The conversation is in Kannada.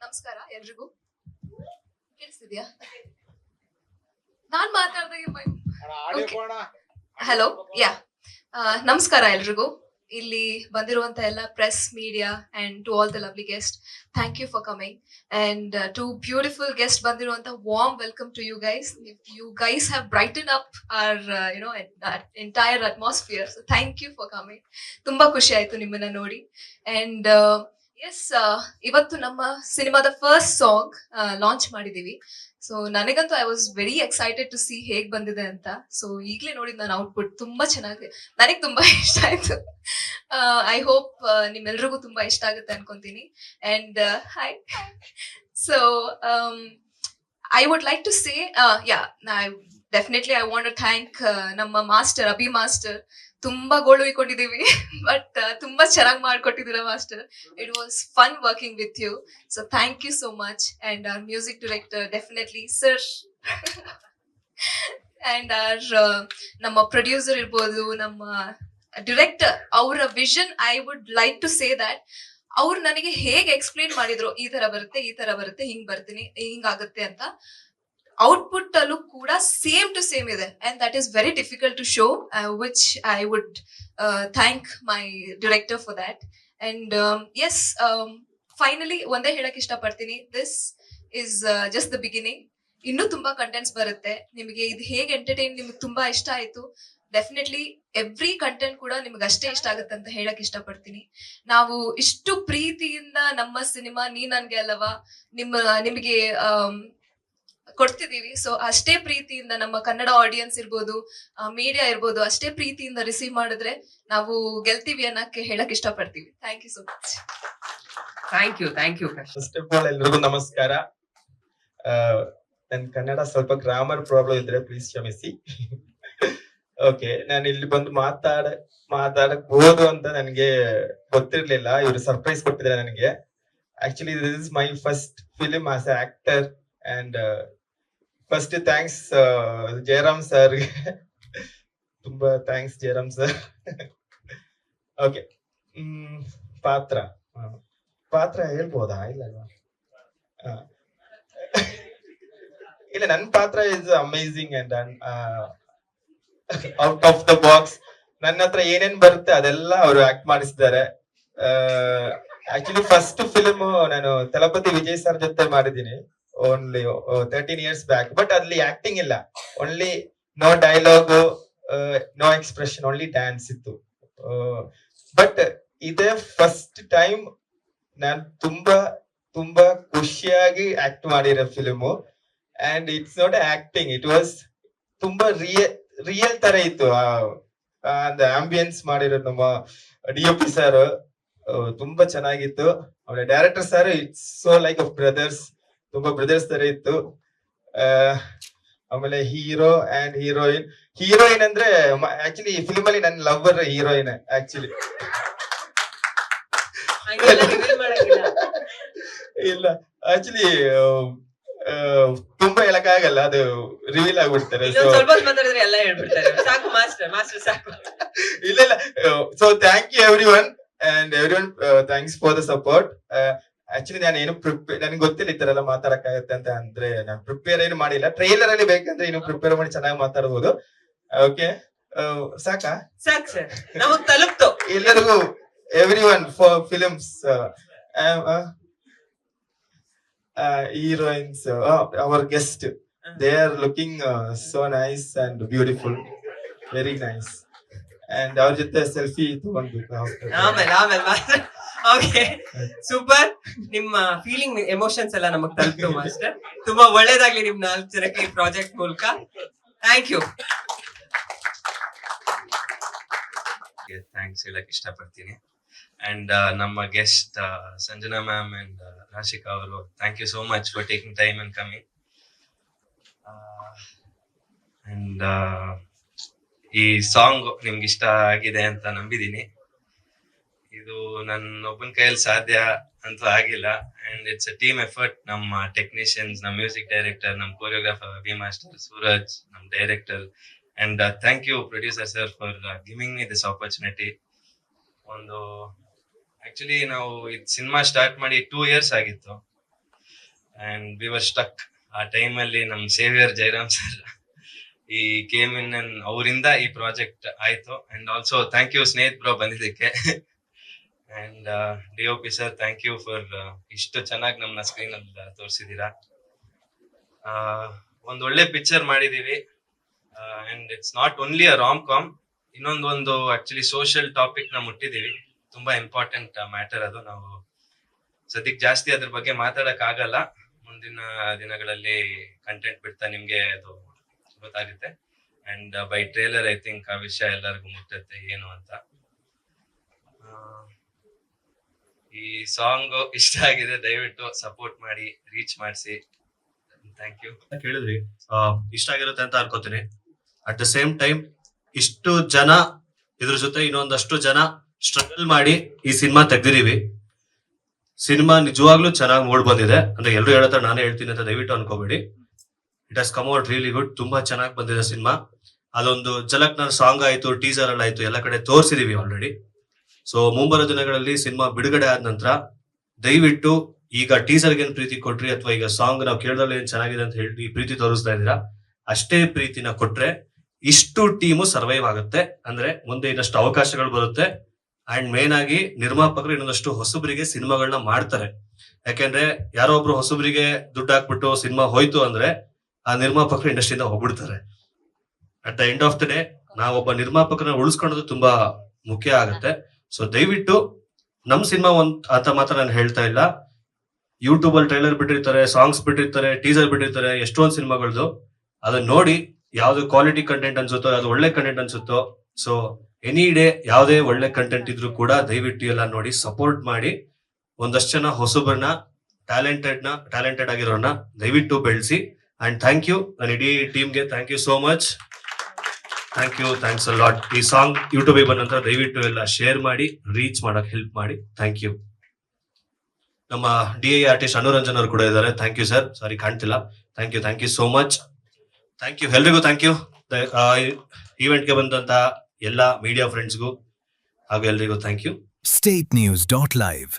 ನಮಸ್ಕಾರ ಎಲ್ರಿಗೂ. ಕೇಳಿಸ್ತಿದ್ಯಾ? ನಾನ್ ಮಾತಾಡ್ದಾಗ ಹಲೋ ಯಾ ನಮಸ್ಕಾರ ಎಲ್ರಿಗೂ. ಇಲ್ಲಿ ಬಂದಿರುವಂತ ಎಲ್ಲ press media and to all the lovely guest, thank you for coming. And to beautiful guest ಬಂದಿರುವಂತ warm welcome to you guys. You guys have brighten up our entire atmosphere. So thank you for coming. ತುಂಬಾ ಖುಷಿ ಆಯ್ತು ನಿಮ್ಮನ್ನ ನೋಡಿ. ಅಂಡ್ ಎಸ್, ಇವತ್ತು ನಮ್ಮ ಸಿನಿಮಾದ ಫಸ್ಟ್ ಸಾಂಗ್ ಲಾಂಚ್ ಮಾಡಿದೀವಿ. ಸೊ ನನಗಂತೂ I was very excited to see ಹೇಗ್ ಬಂದಿದೆ ಅಂತ. ಸೊ ಈಗಲೇ ನೋಡಿದ್ ನಾನು ಔಟ್ಪುಟ್ ತುಂಬಾ ಚೆನ್ನಾಗಿ, ನನಗೆ ತುಂಬಾ ಇಷ್ಟ ಆಯ್ತು. ಐ ಹೋಪ್ ನಿಮ್ಮೆಲ್ರಿಗೂ ತುಂಬಾ ಇಷ್ಟ ಆಗುತ್ತೆ ಅನ್ಕೊಂತೀನಿ. And hi. So I would like to say definitely I want to thank ನಮ್ಮ ಮಾಸ್ಟರ್ ಅಭಿ ಮಾಸ್ಟರ್. ತುಂಬಾ ಗೋಳು ಇಟ್ಕೊಂಡಿದೀವಿ ಬಟ್ ತುಂಬಾ ಚೆನ್ನಾಗಿ ಮಾಡ್ಕೊಟ್ಟಿದ್ದೀರಾ master. It was fun working with you. So thank you so much. And our music director definitely sir. And ನಮ್ಮ ಪ್ರೊಡ್ಯೂಸರ್ ಇರ್ಬೋದು, ನಮ್ಮ ಡಿರೆಕ್ಟರ್, ಅವರ vision I would like to say that ಅವ್ರು ನನಗೆ ಹೇಗೆ ಎಕ್ಸ್ಪ್ಲೇನ್ ಮಾಡಿದ್ರು, ಈ ತರ ಬರುತ್ತೆ, ಹಿಂಗಾಗುತ್ತೆ ಅಂತ. ಔಟ್ಪುಟ್ ಅಲ್ಲೂ ಕೂಡ ಸೇಮ್ ಟು ಸೇಮ್ ಇದೆ. And that is very difficult to show, which I would thank my director for that. And yes, finally ಒಂದೇ ಹೇಳಕ್ ಇಷ್ಟಪಡ್ತೀನಿ, this is just the beginning. ಇನ್ನೂ ತುಂಬಾ ಕಂಟೆಂಟ್ಸ್ ಬರುತ್ತೆ. ನಿಮಗೆ ಇದು ಹೇಗೆ ಎಂಟರ್ಟೈನ್, ನಿಮ್ಗೆ ತುಂಬಾ ಇಷ್ಟ ಆಯ್ತು, ಡೆಫಿನೆಟ್ಲಿ ಎವ್ರಿ ಕಂಟೆಂಟ್ ಕೂಡ ನಿಮ್ಗೆ ಅಷ್ಟೇ ಇಷ್ಟ ಆಗುತ್ತೆ ಅಂತ ಹೇಳಕ್ ಇಷ್ಟಪಡ್ತೀನಿ. ನಾವು ಇಷ್ಟು ಪ್ರೀತಿಯಿಂದ ನಮ್ಮ ಸಿನಿಮಾ ನೀ ನನ್ಗೆ ಅಲ್ಲವಾ ನಿಮಗೆ ಕೊಡ್ತಿದೀವಿ. ಸೊ ಅಷ್ಟೇ ಪ್ರೀತಿಯಿಂದ ನಮ್ಮ ಕನ್ನಡ ಆಡಿಯನ್ಸ್ ಇರ್ಬೋದು, ಮೀಡಿಯಾ ಇರ್ಬೋದು, ಅಷ್ಟೇ ಪ್ರೀತಿಯಿಂದ ರಿಸೀವ್ ಮಾಡಿದ್ರೆ ನಾವು ಗೆಲ್ತೀವಿ ಅನ್ನಕ್ಕೆ ಹೇಳಕ್ ಇಷ್ಟಪಡ್ತೀವಿ. Thank you so much. Thank you. First of all ಎಲ್ರಿಗೂ ನಮಸ್ಕಾರ. ನನ್ ಕನ್ನಡ ಸ್ವಲ್ಪ ಗ್ರಾಮರ್ ಪ್ರಾಬ್ಲಮ್ ಇದ್ರೆ ಪ್ಲೀಸ್ ಕ್ಷಮಿಸಿ. ಓಕೆ, ನಾನು ಇಲ್ಲಿ ಬಂದು ಮಾತಾಡಬಹುದು ಅಂತ ನನಗೆ ಗೊತ್ತಿರ್ಲಿಲ್ಲ. ಇವರು ಸರ್ಪ್ರೈಸ್ ಕೊಟ್ಟಿದ್ದಾರೆ ನನಗೆ. Actually this is my first film as a actor. And first thanks Jayaram sir. ತುಂಬಾ ಥ್ಯಾಂಕ್ಸ್ ಜಯರಾಮ್ ಸರ್. ಓಕೆ, ಪಾತ್ರ ಹೇಳ್ಬೋದಾ? ಇಲ್ಲಲ್ವಾ? ಇಲ್ಲ, ನನ್ನ ಪಾತ್ರ is amazing and out of the box. ನನ್ನ ಹತ್ರ ಏನೇನ್ ಬರುತ್ತೆ ಅದೆಲ್ಲ ಅವರು ಆಕ್ಟ್ ಮಾಡಿಸಿದ್ದಾರೆ. ಆಕ್ಚುಲಿ ಫಸ್ಟ್ ಫಿಲ್ಮ್ ನಾನು ತಲಪತಿ ವಿಜಯ್ ಸರ್ ಜೊತೆ ಮಾಡಿದ್ದೀನಿ, ಓನ್ಲಿ 13 years ಬ್ಯಾಕ್. ಬಟ್ ಅಲ್ಲಿ ಆಕ್ಟಿಂಗ್ ಇಲ್ಲ, only no dialogue, no expression, only dance ಇತ್ತು. ಬಟ್ ಇದೇ ಫಸ್ಟ್ ಟೈಮ್ ನಾನು ತುಂಬಾ ಖುಷಿಯಾಗಿ ಆಕ್ಟ್ ಮಾಡಿರೋ film. And it's not acting, it was ತುಂಬಾ ರಿಯಲ್ ತರ ಇತ್ತು. ಆಂಬಿಯನ್ಸ್ ಮಾಡಿರೋ ನಮ್ಮ DOP ಸರ್ ತುಂಬಾ ಚೆನ್ನಾಗಿತ್ತು. ಅವರ director sir it's so like of brothers, ತುಂಬಾ ಬ್ರದರ್ಸ್ ತರ ಇತ್ತು. ಆಮೇಲೆ ಹೀರೋ ಅಂಡ್ ಹೀರೋಯಿನ್ ಅಂದ್ರೆ ಆಕ್ಚುಲಿ ಫಿಲ್ಮ್ ಅಲ್ಲಿ ನನ್ನ ಲವರ್ ಹೀರೋಯಿನ್. ಆಕ್ಚುಲಿ ಇಲ್ಲ, ಆಕ್ಚುಲಿ ತುಂಬಾ ಹೇಳಕ್ಕಾಗಲ್ಲ, ಅದು ರಿವೀಲ್ ಆಗ್ಬಿಡ್ತಾರೆ. ಇಲ್ಲ, so thank you everyone. And everyone thanks for the support. Actually ನಾನು ಏನು ನನಗೆ ಗೊತ್ತಿಲ್ಲ ಈ ತರ ಎಲ್ಲ ಮಾತಾಡಕ್ಕಾಗತ್ತೆ ಅಂತ. ಅಂದ್ರೆ ನಾನು ಪ್ರಿಪೇರ್ ಏನು ಮಾಡಿಲ್ಲ. ಟ್ರೈಲರ್ ಅಲ್ಲಿ ಬೇಕಂದ್ರೆ ಇನ್ನು ಪ್ರಿಪೇರ್ ಮಾಡಿ ಚೆನ್ನಾಗಿ ಮಾತಾಡಬಹುದು. ಓಕೆ, ಸಾಕಾ? ಸಾಕು ಸರ್, ನಮಗ್ ತಲುಪ್ತು. ಎಲ್ಲರಿಗೂ every one for films heroines, our guest, they are looking so nice and beautiful, very nice. And our jothe selfie ತಗೊಂಡ್ಬೇಕು ಆಮೇಲೆ. Okay, super. ನಿಮ್ಮ ಫೀಲಿಂಗ್, ಎಮೋಷನ್ಸ್ ಎಲ್ಲ ನಮಗ್ ತಲುಪ್ತು ಮಾಸ್ಟರ್. ತುಂಬಾ ಒಳ್ಳೇದಾಗ್ಲಿ ನಿಮ್ 4 ಜನಕ್ಕೆ ಈ ಪ್ರಾಜೆಕ್ಟ್ ಮೂಲಕ. Thank you. ಥ್ಯಾಂಕ್ಸ್ ಹೇಳಕ್ ಇಷ್ಟಪಡ್ತೀನಿ. ಅಂಡ್ ನಮ್ಮ guest Sanjana ma'am and Rashika ಅವರು, thank you so much for taking time and coming. And ಈ ಸಾಂಗ್ ನಿಮ್ಗೆ ಇಷ್ಟ ಆಗಿದೆ ಅಂತ ನಂಬಿದೀನಿ. ಇದು ನನ್ನ ಒಬ್ಬನ ಕೈಯಲ್ಲಿ ಸಾಧ್ಯ ಅಂತೂ ಆಗಿಲ್ಲ. And it's a team effort. ನಮ್ಮ ಟೆಕ್ನಿಷಿಯನ್ಸ್, ನಮ್ಮ ಮ್ಯೂಸಿಕ್ ಡೈರೆಕ್ಟರ್, ನಮ್ಮ ಕೊರಿಯೋಗ್ರಾಫರ್ ಅಭಿ ಮಾಸ್ಟರ್, ಸೂರಜ್, ನಮ್ಮ director. And thank you producer sir for giving me this opportunity. Actually ನಾವು ಇದು ಸಿನಿಮಾ ಸ್ಟಾರ್ಟ್ ಮಾಡಿ 2 years ಆಗಿತ್ತು. And we were stuck. ಆ ಟೈಮಲ್ಲಿ ನಮ್ ಸೇವಿಯರ್ ಜಯರಾಮ್ ಸರ್ ಈ ಕೇಮ್ ಇನ್ ಅವರಿಂದ ಈ ಪ್ರಾಜೆಕ್ಟ್ ಆಯ್ತು. And also thank you Snehith bro ಬಂದಿದ್ದಕ್ಕೆ. And DOP sir thank you for ಇಷ್ಟು ಚೆನ್ನಾಗಿ ನಮ್ನ ಸ್ಕ್ರೀನ್ ಅಲ್ಲಿ ತೋರಿಸಿದೀರಾ. ಒಂದ್ ಒಳ್ಳೆ ಪಿಕ್ಚರ್ ಮಾಡಿದೀವಿ. And it's not only a rom com, ಇನ್ನೊಂದು ಆಕ್ಚುಲಿ ಸೋಷಿಯಲ್ ಟಾಪಿಕ್ ನ ಮುಟ್ಟಿದೀವಿ. ತುಂಬಾ ಇಂಪಾರ್ಟೆಂಟ್ ಮ್ಯಾಟರ್ ಅದು. ನಾವು ಸದ್ಯಕ್ಕೆ ಜಾಸ್ತಿ ಅದ್ರ ಬಗ್ಗೆ ಮಾತಾಡಕ್ ಆಗಲ್ಲ. ಮುಂದಿನ ದಿನಗಳಲ್ಲಿ ಕಂಟೆಂಟ್ ಬಿಡ್ತಾ ನಿಮ್ಗೆ ಅದು ಗೊತ್ತಾಗುತ್ತೆ. And by trailer I think ಆ ವಿಷಯ ಎಲ್ಲರಿಗೂ ಮುಟ್ಟುತ್ತೆ ಏನು ಅಂತ. ಈ ಸಾಂಗ್ ಇಷ್ಟ ಆಗಿದೆ, ದಯವಿಟ್ಟು ಸಪೋರ್ಟ್ ಮಾಡಿ, ರೀಚ್ ಮಾಡಿಸಿ. Thank you. ಕೇಳಿದ್ರಿ, ಇಷ್ಟ ಆಗಿರುತ್ತೆ ಅಂತ ಅನ್ಕೋತೀನಿ. ಅಟ್ ದ ಸೇಮ್ ಟೈಮ್ ಇಷ್ಟು ಜನ ಇದ್ರ ಜೊತೆ ಇನ್ನೊಂದಷ್ಟು ಜನ ಸ್ಟ್ರಗಲ್ ಮಾಡಿ ಈ ಸಿನಿಮಾ ತೆಗ್ದಿದೀವಿ. ಸಿನಿಮಾ ನಿಜವಾಗ್ಲೂ ಚೆನ್ನಾಗಿ ಮೂಡ್ ಬಂದಿದೆ. ಅಂದ್ರೆ ಎಲ್ರು ಹೇಳತ್ತಾರೆ ನಾನೇ ಹೇಳ್ತೀನಿ ಅಂತ ದಯವಿಟ್ಟು ಅನ್ಕೋಬೇಡಿ. It has come out really good. ತುಂಬಾ ಚೆನ್ನಾಗಿ ಬಂದಿದೆ ಸಿನಿಮಾ. ಅದೊಂದು ಜಲಕ್ ನನ್ನ ಸಾಂಗ್ ಆಯ್ತು, ಟೀಸರ್ ಅಲ್ಲಿ ಆಯ್ತು, ಎಲ್ಲ ಕಡೆ ತೋರಿಸಿದೀವಿ ಆಲ್ರೆಡಿ. ಸೊ ಮುಂಬರೋ ದಿನಗಳಲ್ಲಿ ಸಿನಿಮಾ ಬಿಡುಗಡೆ ಆದ ನಂತರ ದಯವಿಟ್ಟು ಈಗ ಟೀಸರ್ಗೆ ಏನ್ ಪ್ರೀತಿ ಕೊಟ್ರಿ ಅಥವಾ ಈಗ ಸಾಂಗ್ ನಾವು ಕೇಳಿದ್ರೆ ಏನ್ ಚೆನ್ನಾಗಿದೆ ಅಂತ ಹೇಳಿ ಪ್ರೀತಿ ತೋರಿಸ್ತಾ ಇದೀರಾ, ಅಷ್ಟೇ ಪ್ರೀತಿನ ಕೊಟ್ರೆ ಇಷ್ಟು ಟೀಮು ಸರ್ವೈವ್ ಆಗುತ್ತೆ. ಅಂದ್ರೆ ಮುಂದೆ ಇನ್ನಷ್ಟು ಅವಕಾಶಗಳು ಬರುತ್ತೆ. ಅಂಡ್ ಮೇನ್ ಆಗಿ ನಿರ್ಮಾಪಕರು ಇನ್ನೊಂದಷ್ಟು ಹೊಸಬರಿಗೆ ಸಿನಿಮಾಗಳನ್ನ ಮಾಡ್ತಾರೆ. ಯಾಕೆಂದ್ರೆ ಯಾರೋ ಒಬ್ರು ಹೊಸಬರಿಗೆ ದುಡ್ಡು ಹಾಕ್ಬಿಟ್ಟು ಸಿನಿಮಾ ಹೋಯ್ತು ಅಂದ್ರೆ ಆ ನಿರ್ಮಾಪಕರು ಇಂಡಸ್ಟ್ರಿಯಿಂದ ಹೋಗ್ಬಿಡ್ತಾರೆ. At the end of the day ನಾವೊಬ್ಬ ನಿರ್ಮಾಪಕರನ್ನ ಉಳಿಸ್ಕೊಳ್ಳೋದು ತುಂಬಾ ಮುಖ್ಯ ಆಗುತ್ತೆ. ಸೊ ದಯವಿಟ್ಟು ನಮ್ ಸಿನಿಮಾ ಅಂತ ಮಾತ್ರ ನಾನು ಹೇಳ್ತಾ ಇಲ್ಲ. ಯೂಟ್ಯೂಬ್ ಅಲ್ಲಿ ಟ್ರೈಲರ್ ಬಿಟ್ಟಿರ್ತಾರೆ, ಸಾಂಗ್ಸ್ ಬಿಟ್ಟಿರ್ತಾರೆ, ಟೀಸರ್ ಬಿಟ್ಟಿರ್ತಾರೆ, ಎಷ್ಟೊಂದು ಸಿನಿಮಾಗಳದ್ದು. ಅದನ್ನ ನೋಡಿ ಯಾವ್ದು ಕ್ವಾಲಿಟಿ ಕಂಟೆಂಟ್ ಅನ್ಸುತ್ತೋ, ಯಾವ್ದು ಒಳ್ಳೆ ಕಂಟೆಂಟ್ ಅನ್ಸುತ್ತೋ, ಸೊ ಎನಿ ಡೇ ಯಾವ್ದೇ ಒಳ್ಳೆ ಕಂಟೆಂಟ್ ಇದ್ರೂ ಕೂಡ ದಯವಿಟ್ಟು ಎಲ್ಲ ನೋಡಿ ಸಪೋರ್ಟ್ ಮಾಡಿ. ಒಂದಷ್ಟು ಜನ ಹೊಸಬರನ್ನ ಟ್ಯಾಲೆಂಟೆಡ್ ಆಗಿರೋರ್ನ ದಯವಿಟ್ಟು ಬೆಳೆಸಿ. ಅಂಡ್ ಥ್ಯಾಂಕ್ ಯು ನನ್ನ ಇಡೀ ಟೀಮ್ಗೆ thank you so much. Thanks a lot. ಈ ಸಾಂಗ್ ಯೂಟ್ಯೂಬ್ ಬಂದ ನಂತರ ದಯವಿಟ್ಟು ಎಲ್ಲ ಶೇರ್ ಮಾಡಿ, ರೀಚ್ ಮಾಡಕ್ ಹೆಲ್ಪ್ ಮಾಡಿ. Thank you. ನಮ್ಮ DI ಆರ್ಟಿಸ್ಟ್ ಅನುರಂಜನ್ ಅವರು ಕೂಡ ಇದ್ದಾರೆ. Thank you sir. ಸಾರಿ ಕಾಣ್ತಿಲ್ಲ. Thank you so much. Thank you ಎಲ್ರಿಗೂ. ಥ್ಯಾಂಕ್ ಯು ಈವೆಂಟ್ಗೆ ಬಂದಂತ ಎಲ್ಲ ಮೀಡಿಯಾ ಫ್ರೆಂಡ್ಸ್ಗೂ ಹಾಗೂ ಎಲ್ರಿಗೂ ಥ್ಯಾಂಕ್ ಯು. statenews.live